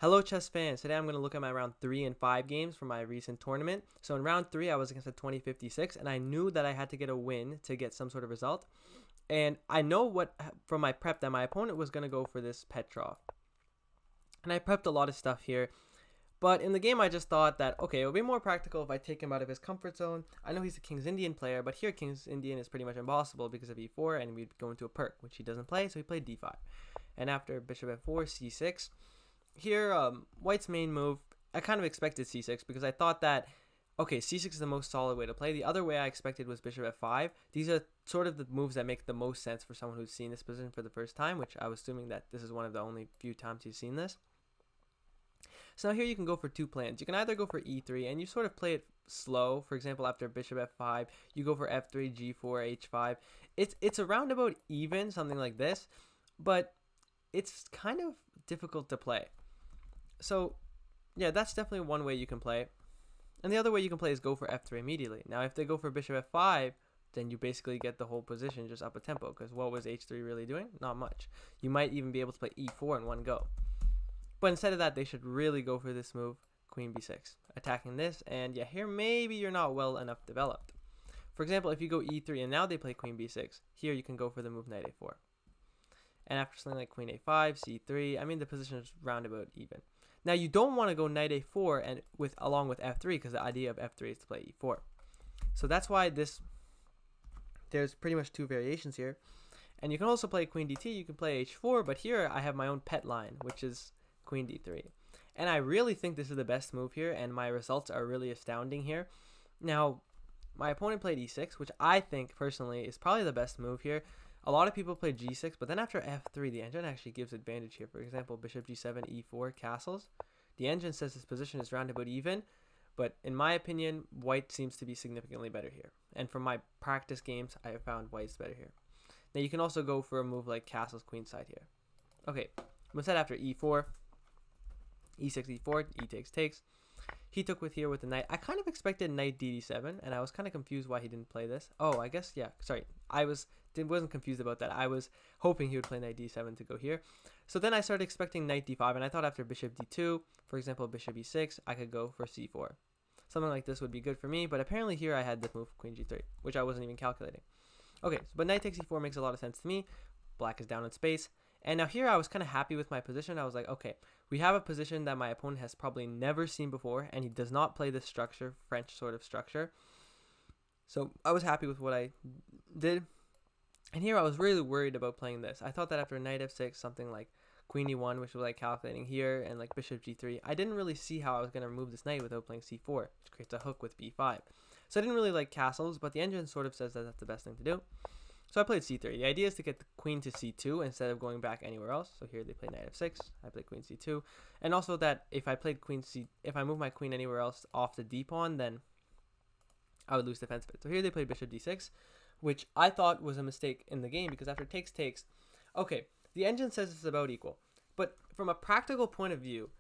Hello chess fans, today I'm going to look at my round 3 and 5 games from my recent tournament. So in round 3 I was against a 2056 and I knew that I had to get a win to get some sort of result. And I know from my prep that my opponent was going to go for this Petrov. And I prepped a lot of stuff here. But in the game I just thought that, okay, it would be more practical if I take him out of his comfort zone. I know he's a King's Indian player, but here King's Indian is pretty much impossible because of e4 and we'd go into a perk, which he doesn't play, so he played d5. And after bishop f4, c6. Here, White's main move, I kind of expected c6 because I thought that, okay, c6 is the most solid way to play. The other way I expected was bishop f5. These are sort of the moves that make the most sense for someone who's seen this position for the first time, which I was assuming that this is one of the only few times you've seen this. So now here you can go for two plans. You can either go for e3 and you sort of play it slow. For example, after bishop f5, you go for f3, g4, h5. It's a roundabout even, something like this, but it's kind of difficult to play. So, yeah, that's definitely one way you can play. And the other way you can play is go for f3 immediately. Now, if they go for bishop f5, then you basically get the whole position just up a tempo, because what was h3 really doing? Not much. You might even be able to play e4 in one go. But instead of that, they should really go for this move, queen b6, attacking this. And yeah, here maybe you're not well enough developed. For example, if you go e3 and now they play queen b6, here you can go for the move knight a4. And after something like queen a5, c3, I mean the position is roundabout even. Now you don't want to go knight a4 and along with f3 because the idea of f3 is to play e4. So that's why there's pretty much two variations here. And you can also play queen dt, you can play h4, but here I have my own pet line, which is queen d3. And I really think this is the best move here, and my results are really astounding here. Now, my opponent played e6, which I think personally is probably the best move here. A lot of people play g6, but then after f3, the engine actually gives advantage here. For example, bishop g7, e4, castles. The engine says this position is roundabout even, but in my opinion, white seems to be significantly better here. And from my practice games, I have found white's better here. Now you can also go for a move like castles queenside here. Okay, instead after e4, e6, e4, e takes. He took with here with the knight. I kind of expected knight dd7, and I was kind of confused why he didn't play this. Oh, I guess, yeah, sorry. I wasn't confused about that. I was hoping he would play knight d7 to go here. So then I started expecting knight d5, and I thought after bishop d2, for example, bishop e6, I could go for c4. Something like this would be good for me, but apparently here I had the move queen g3, which I wasn't even calculating. Okay, but knight takes e4 makes a lot of sense to me. Black is down in space. And now here I was kind of happy with my position. I was like, okay, we have a position that my opponent has probably never seen before, and he does not play this structure, French sort of structure. So I was happy with what I did. And here I was really worried about playing this. I thought that after knight f6, something like queen e1, which was like calculating here, and like bishop g3, I didn't really see how I was going to remove this knight without playing c4, which creates a hook with b5. So I didn't really like castles, but the engine sort of says that that's the best thing to do. So I played c3. The idea is to get the queen to c2 instead of going back anywhere else. So here they play knight f6. I played queen c2. And also that if I move my queen anywhere else off the d pawn, then I would lose defense of it. So here they played bishop d6, which I thought was a mistake in the game because after takes, okay, the engine says it's about equal. But from a practical point of view,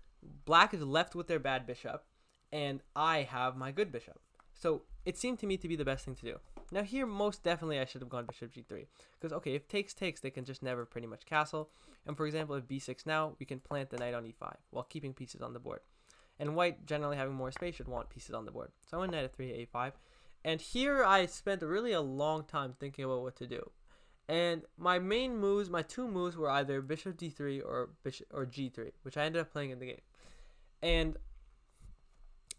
black is left with their bad bishop, and I have my good bishop. So it seemed to me to be the best thing to do. Now here, most definitely I should have gone bishop g3. Because, okay, if takes, they can just never pretty much castle. And for example, if b6 now, we can plant the knight on e5 while keeping pieces on the board. And white, generally having more space, should want pieces on the board. So I went knight f3, a5. And here I spent really a long time thinking about what to do. And my two moves were either bishop d3 or g3, which I ended up playing in the game.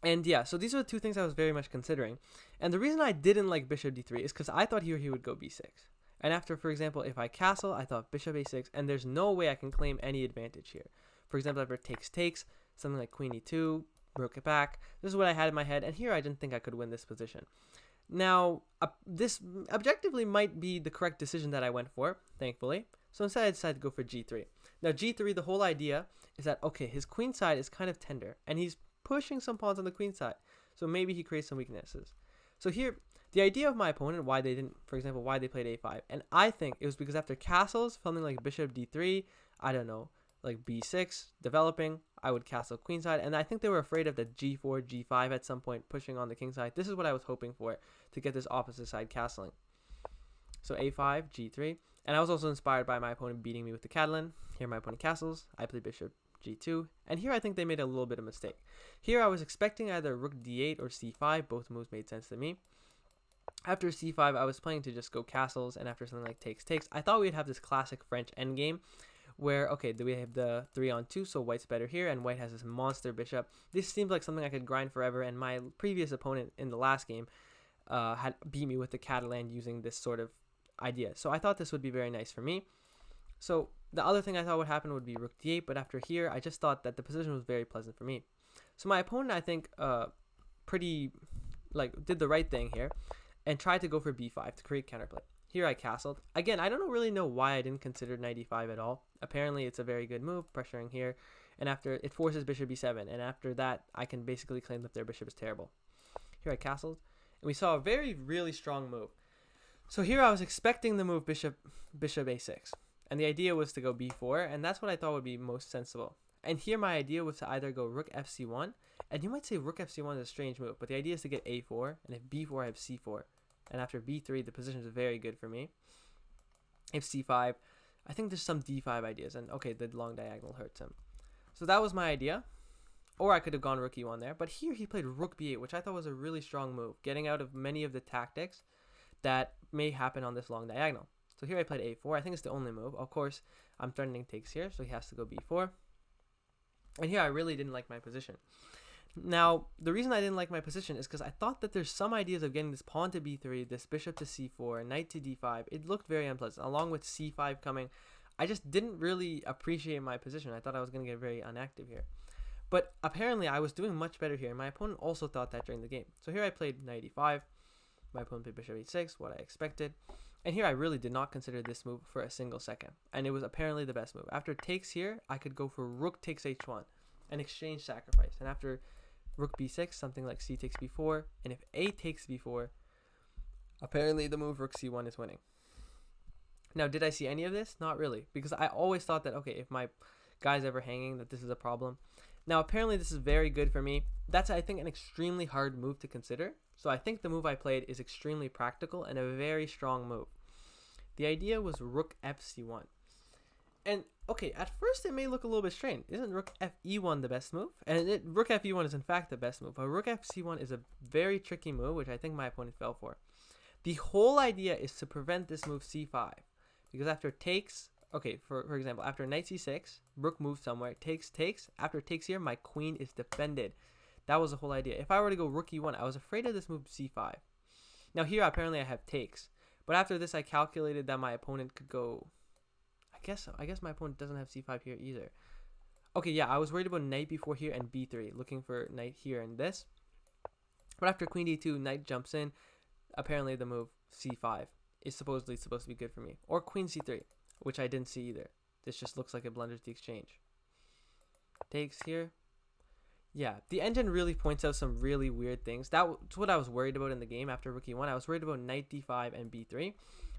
And yeah, so these are the two things I was very much considering. And the reason I didn't like bishop d3 is because I thought here he would go b6. And after, for example, if I castle, I thought bishop a6, and there's no way I can claim any advantage here. For example, after takes, something like queen e2, broke it back. This is what I had in my head, and here I didn't think I could win this position. Now, this objectively might be the correct decision that I went for, thankfully. So instead I decided to go for g3. Now g3, the whole idea is that, okay, his queen side is kind of tender, and he's pushing some pawns on the queen side, so maybe he creates some weaknesses. So here, the idea of my opponent, why they played a5, and I think it was because after castles, something like bishop d3, I don't know, like b6, developing, I would castle queenside, and I think they were afraid of the g4, g5 at some point, pushing on the king side. This is what I was hoping for, to get this opposite side castling. So a5, g3, and I was also inspired by my opponent beating me with the Catalan. Here my opponent castles, I played bishop g2. And here I think they made a little bit of mistake. Here I was expecting either rook d8 or c5. Both moves made sense to me. After c5, I was planning to just go castles, and after something like takes, I thought we'd have this classic French endgame where, okay, we have the 3-on-2, so white's better here, and white has this monster bishop. This seems like something I could grind forever, and my previous opponent in the last game had beat me with the Catalan using this sort of idea. So I thought this would be very nice for me. So the other thing I thought would happen would be rook d8, but after here, I just thought that the position was very pleasant for me. So my opponent, I think, did the right thing here and tried to go for b5 to create counterplay. Here I castled. Again, I don't really know why I didn't consider knight e5 at all. Apparently, it's a very good move, pressuring here. And after, it forces bishop b7. And after that, I can basically claim that their bishop is terrible. Here I castled. And we saw a really strong move. So here I was expecting the move bishop a6. And the idea was to go b4. And that's what I thought would be most sensible. And here my idea was to either go rook fc1. And you might say rook fc1 is a strange move. But the idea is to get a4. And if b4, I have c4. And after b3, the position is very good for me. If c5, I think there's some d5 ideas. And okay, the long diagonal hurts him. So that was my idea. Or I could have gone rook e1 there. But here he played rook b8, which I thought was a really strong move, getting out of many of the tactics that may happen on this long diagonal. So here I played a4. I think it's the only move. Of course, I'm threatening takes here, so he has to go b4. And here I really didn't like my position. Now, the reason I didn't like my position is because I thought that there's some ideas of getting this pawn to b3, this bishop to c4, knight to d5. It looked very unpleasant. Along with c5 coming, I just didn't really appreciate my position. I thought I was going to get very inactive here. But apparently, I was doing much better here. My opponent also thought that during the game. So here I played knight e5. My opponent played bishop h6, what I expected. And here I really did not consider this move for a single second. And it was apparently the best move. After takes here, I could go for rook takes h1 and exchange sacrifice. And after rook b6, something like c takes b4. And if a takes b4, apparently the move rook c1 is winning. Now, did I see any of this? Not really. Because I always thought that, okay, if my guy's ever hanging, that this is a problem. Now, apparently this is very good for me. That's, I think, an extremely hard move to consider. So I think the move I played is extremely practical and a very strong move. The idea was rook fc1. And, okay, at first it may look a little bit strange. Isn't rook fe1 the best move? And rook fe1 is in fact the best move. But rook fc1 is a very tricky move, which I think my opponent fell for. The whole idea is to prevent this move c5. Because after takes, okay, for example, after knight c6, rook moves somewhere, takes. After takes here, my queen is defended. That was the whole idea. If I were to go rook e1, I was afraid of this move c5. Now here, apparently I have takes. But after this, I calculated that my opponent could go... I guess my opponent doesn't have c5 here either. Okay, yeah, I was worried about knight b4 here and b3, looking for knight here and this. But after queen d2, knight jumps in. Apparently the move c5 is supposed to be good for me. Or queen c3, which I didn't see either. This just looks like it blunders the exchange. Takes here. Yeah, the engine really points out some really weird things. That's what I was worried about in the game after rook e1. I was worried about knight d5 and b3.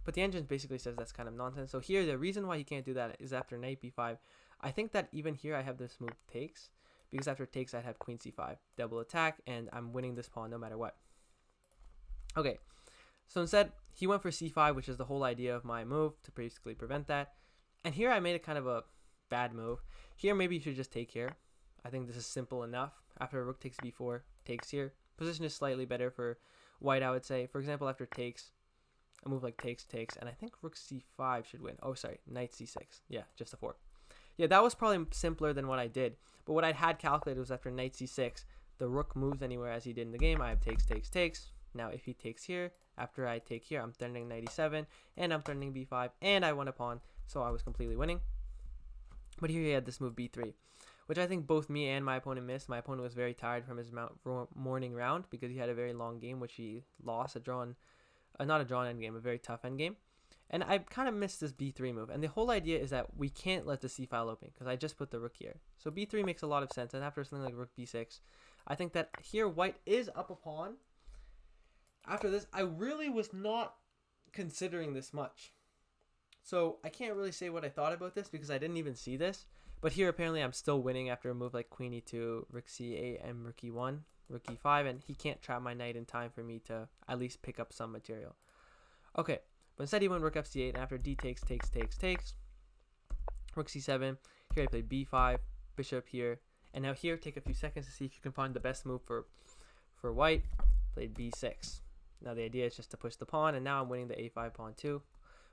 But the engine basically says that's kind of nonsense. So here, the reason why he can't do that is after knight b5. I think that even here I have this move takes. Because after takes, I'd have queen c5. Double attack, and I'm winning this pawn no matter what. Okay, so instead, he went for c5, which is the whole idea of my move, to basically prevent that. And here I made a kind of a bad move. Here, maybe you should just take here. I think this is simple enough. After rook takes b4, takes here. Position is slightly better for white, I would say. For example, after takes, a move like takes, and I think rook c5 should win. Oh, sorry, knight c6. Yeah, just a 4. Yeah, that was probably simpler than what I did. But what I had calculated was after knight c6, the rook moves anywhere as he did in the game. I have takes. Now, if he takes here, after I take here, I'm threatening knight e7, and I'm threatening b5, and I won a pawn, so I was completely winning. But here he had this move b3, which I think both me and my opponent missed. My opponent was very tired from his morning round because he had a very long game, which he lost, not a drawn endgame, a very tough endgame. And I kind of missed this b3 move. And the whole idea is that we can't let the c file open because I just put the rook here. So b3 makes a lot of sense. And after something like rook b6, I think that here white is up a pawn. After this, I really was not considering this much. So I can't really say what I thought about this because I didn't even see this. But here apparently I'm still winning after a move like queen e2, rook c8, and rook e1, rook e5. And he can't trap my knight in time for me to at least pick up some material. Okay, but instead he went rook fc8. And after d takes, rook c7. Here I played b5. bishop here. And now here, take a few seconds to see if you can find the best move for white. Played b6. Now the idea is just to push the pawn, and now I'm winning the a5 pawn too.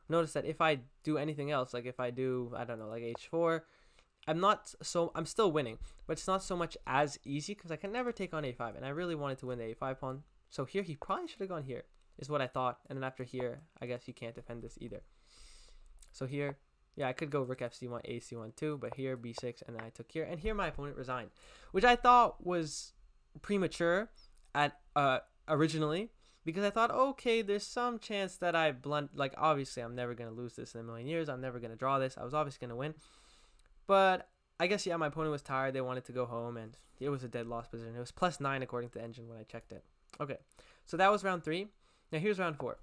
Notice that if I do anything else, like if I do, I don't know, like h4, I'm still winning, but it's not so much as easy because I can never take on a5, and I really wanted to win the a5 pawn. So here he probably should have gone here, is what I thought. And then after here, I guess you can't defend this either. So here, yeah, I could go rook fc1, ac1 too, but here b6, and then I took here, and here my opponent resigned, which I thought was premature at originally, because I thought, okay, there's some chance that I blunt. Like, obviously, I'm never going to lose this in a million years. I'm never going to draw this. I was obviously going to win. But I guess, yeah, my opponent was tired. They wanted to go home, and it was a dead loss position. It was +9 according to the engine when I checked it. Okay, so that was round 3. Now, here's round 4.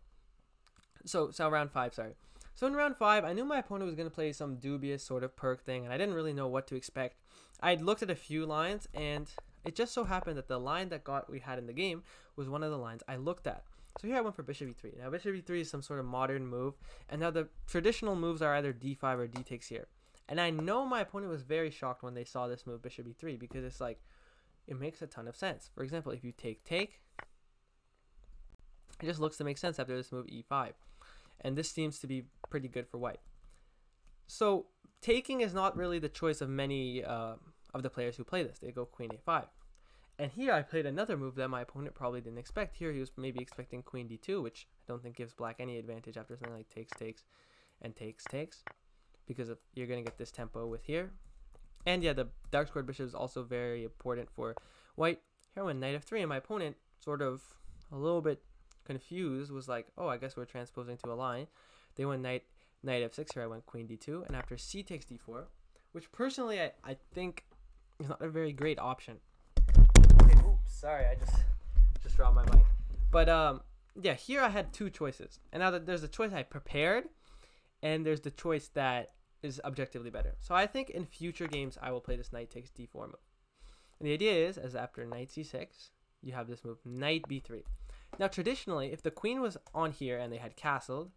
So round 5, sorry. So in round 5, I knew my opponent was going to play some dubious sort of perk thing, and I didn't really know what to expect. I'd looked at a few lines, and it just so happened that the line that we had in the game was one of the lines I looked at. So here I went for bishop e3. Now bishop e3 is some sort of modern move, and now the traditional moves are either d5 or d takes here. And I know my opponent was very shocked when they saw this move bishop e3, because it's like, it makes a ton of sense. For example, if you take, it just looks to make sense after this move e5. And this seems to be pretty good for white. So taking is not really the choice of many of the players who play this. They go queen a5. And here I played another move that my opponent probably didn't expect. Here he was maybe expecting queen d2, which I don't think gives black any advantage after something like takes, and takes, because you're going to get this tempo with here. And yeah, the dark squared bishop is also very important for white. Here I went knight f3, and my opponent, sort of a little bit confused, was like, oh, I guess we're transposing to a line. They went knight f6. Here I went queen d2, and after c takes d4, which personally I think is not a very great option. Okay, oops, sorry, I just dropped my mic. But yeah, here I had two choices, and now that there's the choice I prepared, and there's the choice that is objectively better. So I think in future games I will play this knight takes d4 move. And the idea is, as after knight c6, you have this move knight b3. Now traditionally, if the queen was on here and they had castled,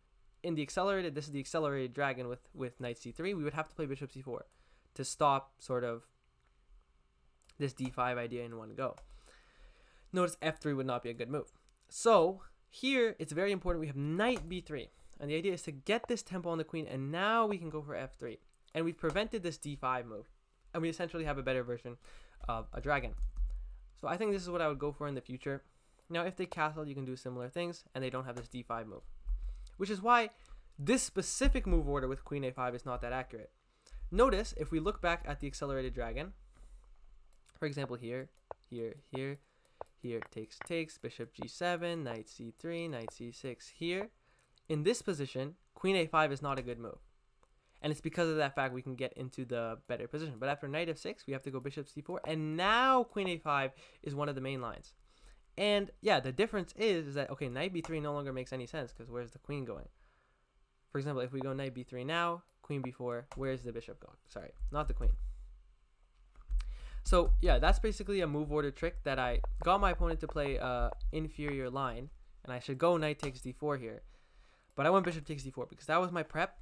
in the accelerated, this is the accelerated dragon with knight c3, we would have to play bishop c4 to stop sort of this d5 idea in one go. Notice f3 would not be a good move. So here it's very important we have knight b3. And the idea is to get this tempo on the queen, and now we can go for f3. And we've prevented this d5 move. And we essentially have a better version of a dragon. So I think this is what I would go for in the future. Now, if they castle, you can do similar things, and they don't have this d5 move. Which is why this specific move order with queen a5 is not that accurate. Notice, if we look back at the accelerated dragon, for example, here, takes, bishop g7, knight c3, knight c6, here. In this position, queen a5 is not a good move. And it's because of that fact we can get into the better position. But after knight f6, we have to go bishop c4. And now queen a5 is one of the main lines. And yeah, the difference is that, okay, knight b3 no longer makes any sense because where's the queen going? For example, if we go knight b3 now, queen b4, where's the bishop going? Sorry, not the queen. So yeah, that's basically a move order trick that I got my opponent to play inferior line. And I should go knight takes d4 here. But I went bishop takes d4 because that was my prep.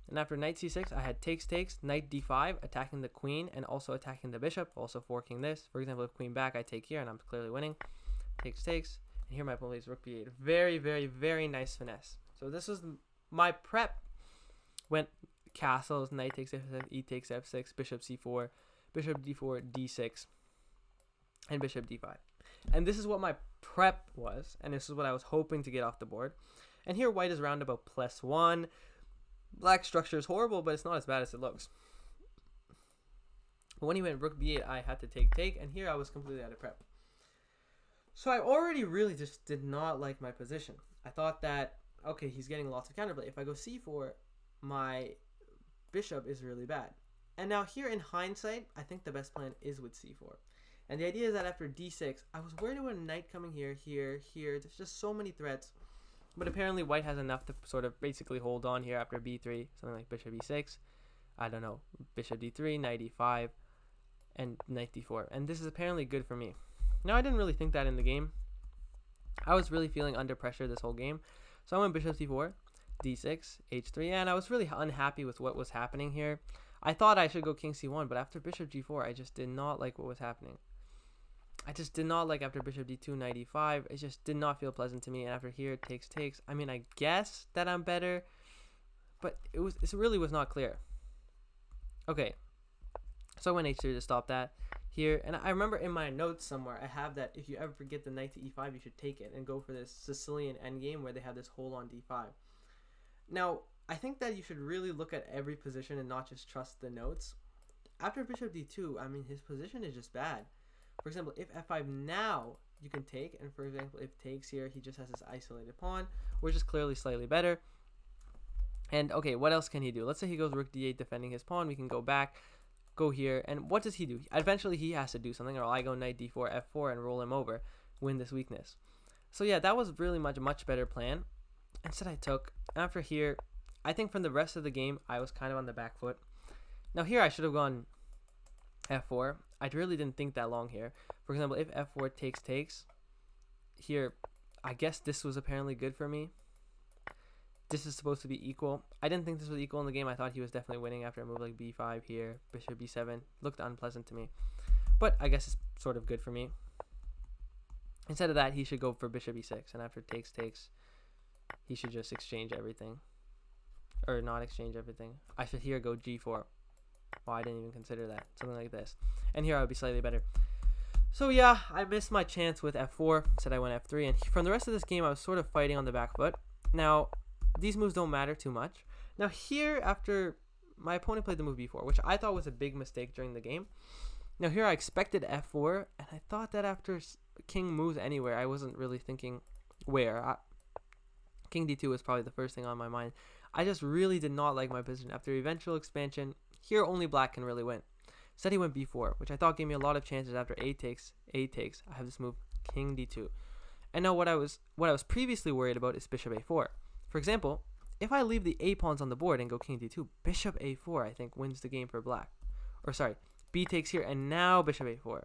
And after knight c6, I had takes, knight d5, attacking the queen and also attacking the bishop, also forking this. For example, if queen back, I take here and I'm clearly winning. Takes, and here my opponent plays rook b8. Very, very, very nice finesse. So this was my prep. Went castles, knight takes f6, e takes f6, bishop c4, bishop d4, d6, and bishop d5. And this is what my prep was, and this is what I was hoping to get off the board. And here white is round about +1. Black structure is horrible, but it's not as bad as it looks. But when he went rook b8, I had to take, and here I was completely out of prep. So I already really just did not like my position. I thought that, okay, he's getting lots of counterplay. If I go c4, my bishop is really bad. And now here in hindsight, I think the best plan is with c4. And the idea is that after d6, I was worried about a knight coming here. There's just so many threats. But apparently white has enough to sort of basically hold on here after b3, something like bishop e6. I don't know, bishop d3, knight e5, and knight d4. And this is apparently good for me. Now, I didn't really think that in the game. I was really feeling under pressure this whole game. So I went bishop c4, d6, h3, and I was really unhappy with what was happening here. I thought I should go king c1, but after bishop g4, I just did not like what was happening. I just did not like after bishop d2, knight e5. It just did not feel pleasant to me. And after here, takes. I mean, I guess that I'm better, but it really was not clear. Okay, so I went h3 to stop that here. And I remember in my notes somewhere, I have that if you ever get the knight to e5, you should take it and go for this Sicilian endgame where they have this hole on d5. Now, I think that you should really look at every position and not just trust the notes. After bishop d2, I mean, his position is just bad. For example, if f5 now, you can take. And for example, if takes here, he just has this isolated pawn, which is clearly slightly better. And okay, what else can he do? Let's say he goes rook d8 defending his pawn. We can go back, go here. And what does he do? Eventually, he has to do something, or I go knight d4, f4, and roll him over, win this weakness. So yeah, that was really much better plan. Instead, I took. After here, I think from the rest of the game, I was kind of on the back foot. Now here, I should have gone f4. I really didn't think that long here. For example, if f4 takes, here, I guess this was apparently good for me. This is supposed to be equal. I didn't think this was equal in the game. I thought he was definitely winning after a move like b5 here. Bishop b7 looked unpleasant to me. But I guess it's sort of good for me. Instead of that, he should go for bishop e6. And after takes, he should just exchange everything. Or not exchange everything. I should here go g4. Well, I didn't even consider that. Something like this. And here I would be slightly better. So yeah, I missed my chance with f4. Said I went f3. And from the rest of this game, I was sort of fighting on the back foot. Now, these moves don't matter too much. Now here, after my opponent played the move b4, which I thought was a big mistake during the game. Now here I expected f4. And I thought that after king moves anywhere, I wasn't really thinking where. King d2 was probably the first thing on my mind. I just really did not like my position. After eventual expansion, here only black can really win. Instead he went b4, which I thought gave me a lot of chances. After a takes, I have this move king d2. And now what I was previously worried about is bishop a4. For example, if I leave the a pawns on the board and go king d2, bishop a4 I think wins the game for black. Or sorry, b takes here and now bishop a4.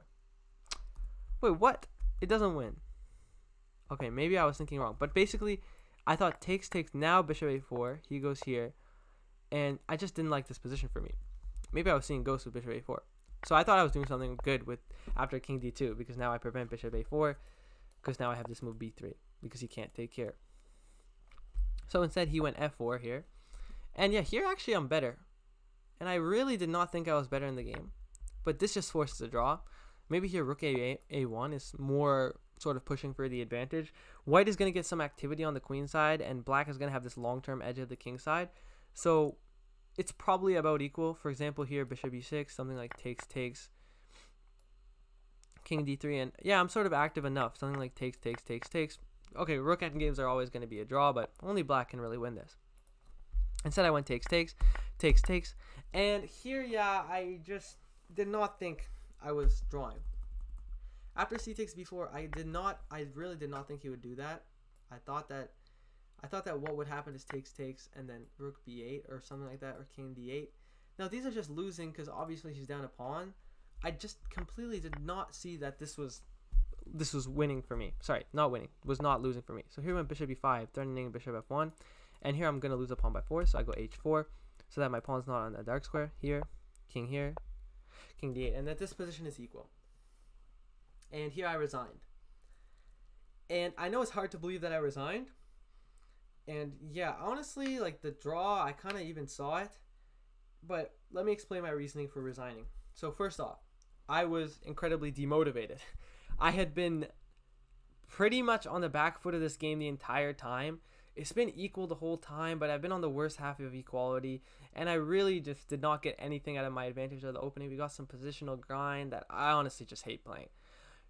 Wait, what? It doesn't win. Okay, maybe I was thinking wrong. But basically, I thought takes, now bishop a4. He goes here. And I just didn't like this position for me. Maybe I was seeing ghosts with bishop a4. So I thought I was doing something good with after king d2. Because now I prevent bishop a4. Because now I have this move b3. Because he can't take here. So instead he went f4 here. And yeah, here actually I'm better. And I really did not think I was better in the game. But this just forces a draw. Maybe here rook a1 is more sort of pushing for the advantage. White is going to get some activity on the queen side, and black is going to have this long-term edge of the king side. So it's probably about equal. For example, here bishop e6, something like takes, king d3, and yeah, I'm sort of active enough. Something like takes. Okay, rook endgames are always going to be a draw, but only black can really win this. Instead, I went takes, and here, yeah, I just did not think I was drawing. After c takes b4, I really did not think he would do that. I thought that what would happen is takes, and then rook b8 or something like that, or king d8. Now these are just losing because obviously he's down a pawn. I just completely did not see that this was winning for me. Sorry, not winning. Was not losing for me. So here went bishop e5, threatening bishop f1, and here I'm gonna lose a pawn by 4. So I go h4, so that my pawn's not on a dark square. Here, king d8, and that this position is equal. And here I resigned. And I know it's hard to believe that I resigned. And yeah, honestly, like the draw, I kind of even saw it. But let me explain my reasoning for resigning. So first off, I was incredibly demotivated. I had been pretty much on the back foot of this game the entire time. It's been equal the whole time, but I've been on the worst half of equality, and I really just did not get anything out of my advantage of the opening. We got some positional grind that I honestly just hate playing.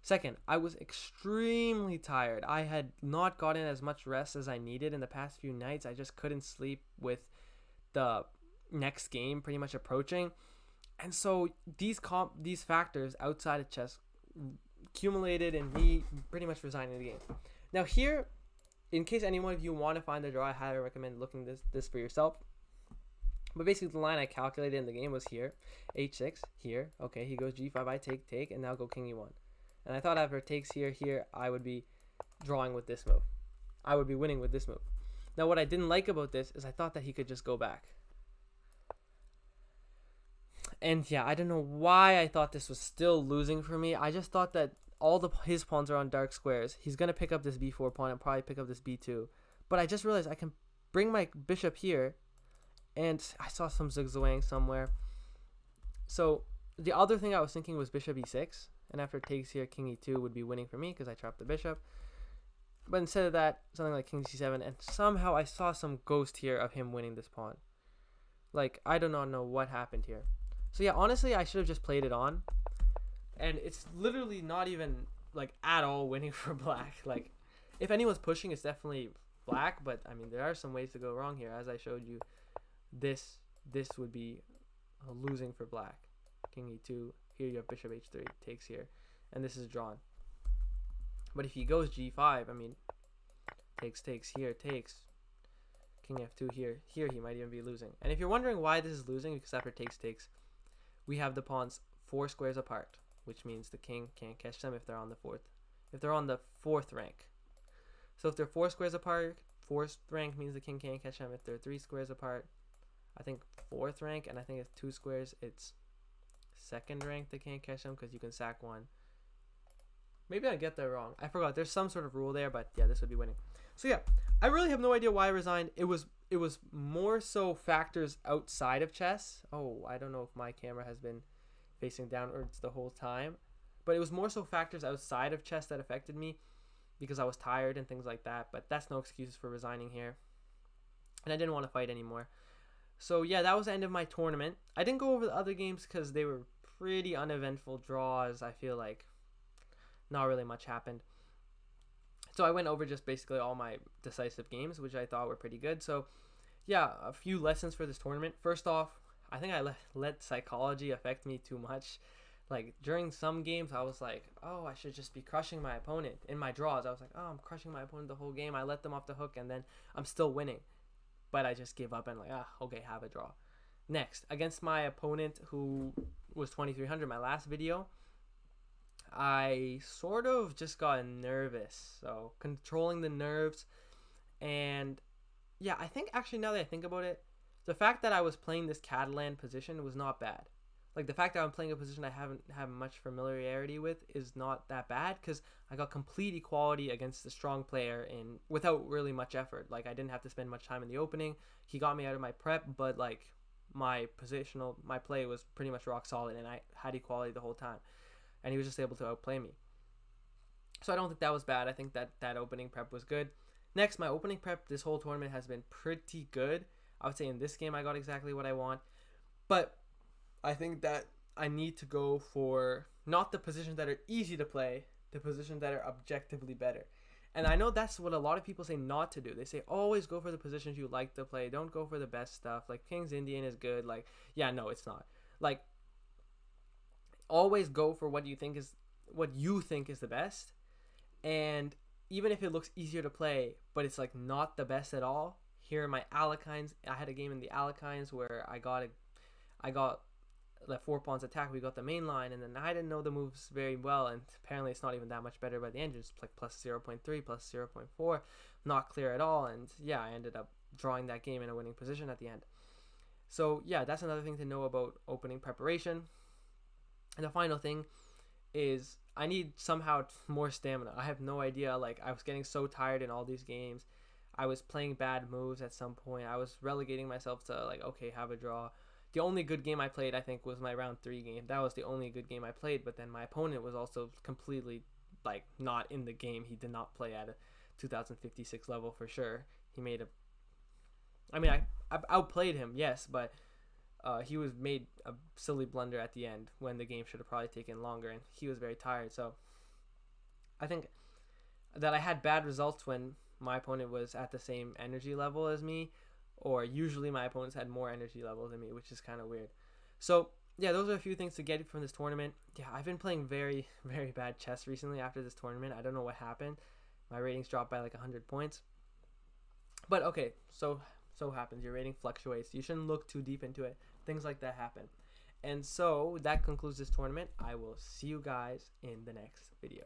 Second, I was extremely tired. I had not gotten as much rest as I needed in the past few nights. I just couldn't sleep with the next game pretty much approaching. And so these factors outside of chess accumulated in me pretty much resigning the game. Now here, in case any one of you want to find the draw, I highly recommend looking this for yourself. But basically the line I calculated in the game was here, h6, here. Okay, he goes g5, I take, and now go king e1. And I thought after takes here, I would be drawing with this move. I would be winning with this move. Now what I didn't like about this is I thought that he could just go back. And yeah, I don't know why I thought this was still losing for me. I just thought that his pawns are on dark squares. He's gonna pick up this b4 pawn and probably pick up this b2. But I just realized I can bring my bishop here, and I saw some zigzagging somewhere. So the other thing I was thinking was bishop e6, and after takes here, king e2 would be winning for me because I trapped the bishop. But instead of that, something like king c7, and somehow I saw some ghost here of him winning this pawn. Like, I do not know what happened here. So yeah, honestly, I should have just played it on. And it's literally not even, like, at all winning for black. Like, if anyone's pushing, it's definitely black. But, I mean, there are some ways to go wrong here. As I showed you, this would be losing for black. King e2. Here you have bishop h3. Takes here. And this is drawn. But if he goes g5, I mean, takes here, takes. King f2 here. Here he might even be losing. And if you're wondering why this is losing, because after takes, we have the pawns 4 squares apart, which means the king can't catch them if they're on the fourth rank. So if they're 4 squares apart, 4th rank means the king can't catch them. If they're 3 squares apart, I think 4th rank, and I think it's 2 squares, it's 2nd rank they can't catch them because you can sack one. Maybe I get that wrong. I forgot. There's some sort of rule there, but yeah, this would be winning. So yeah, I really have no idea why I resigned. It was more so factors outside of chess. Oh, I don't know if my camera has been facing downwards the whole time, but it was more so factors outside of chess that affected me because I was tired and things like that. But that's no excuse for resigning here, and I didn't want to fight anymore. So yeah, that was the end of my tournament. I didn't go over the other games because they were pretty uneventful draws. I feel like not really much happened. So I went over just basically all my decisive games, which I thought were pretty good. So yeah, a few lessons for this tournament. First off, I think I let psychology affect me too much. Like, during some games, I was like, oh, I should just be crushing my opponent. In my draws, I was like, oh, I'm crushing my opponent the whole game. I let them off the hook, and then I'm still winning. But I just give up and like, okay, have a draw. Next, against my opponent who was 2300, my last video, I sort of just got nervous. So controlling the nerves. And yeah, I think actually now that I think about it, the fact that I was playing this Catalan position was not bad. Like, the fact that I'm playing a position I haven't had much familiarity with is not that bad because I got complete equality against a strong player without really much effort. Like, I didn't have to spend much time in the opening. He got me out of my prep, but like my play was pretty much rock solid, and I had equality the whole time. And he was just able to outplay me. So I don't think that was bad. I think that opening prep was good. Next, my opening prep this whole tournament has been pretty good. I would say in this game I got exactly what I want. But I think that I need to go for not the positions that are easy to play, the positions that are objectively better. And I know that's what a lot of people say not to do. They say always go for the positions you like to play. Don't go for the best stuff. Like, King's Indian is good. Like, yeah, no, it's not. Like, always go for what you think is the best. And even if it looks easier to play, but it's like not the best at all. Here are my Alekines. I had a game in the Alekines where I got the 4 pawns attack. We got the main line, and then I didn't know the moves very well, and apparently it's not even that much better by the end. Just like plus 0.3, plus 0.4, not clear at all. And yeah, I ended up drawing that game in a winning position at the end. So yeah, that's another thing to know about opening preparation. And the final thing is I need somehow more stamina. I have no idea. Like, I was getting so tired in all these games. I was playing bad moves at some point. I was relegating myself to like, okay, have a draw. The only good game I played, I think, was my round 3 game. That was the only good game I played, but then my opponent was also completely like not in the game. He did not play at a 2056 level for sure. He made I outplayed him, yes, but he made a silly blunder at the end when the game should have probably taken longer, and he was very tired. So I think that I had bad results when my opponent was at the same energy level as me, or usually my opponents had more energy level than me, which is kind of weird. So yeah, those are a few things to get from this tournament. Yeah, I've been playing very, very bad chess recently after this tournament. I don't know what happened. My ratings dropped by like 100 points. But okay, so happens. Your rating fluctuates. You shouldn't look too deep into it. Things like that happen. And so that concludes this tournament. I will see you guys in the next video.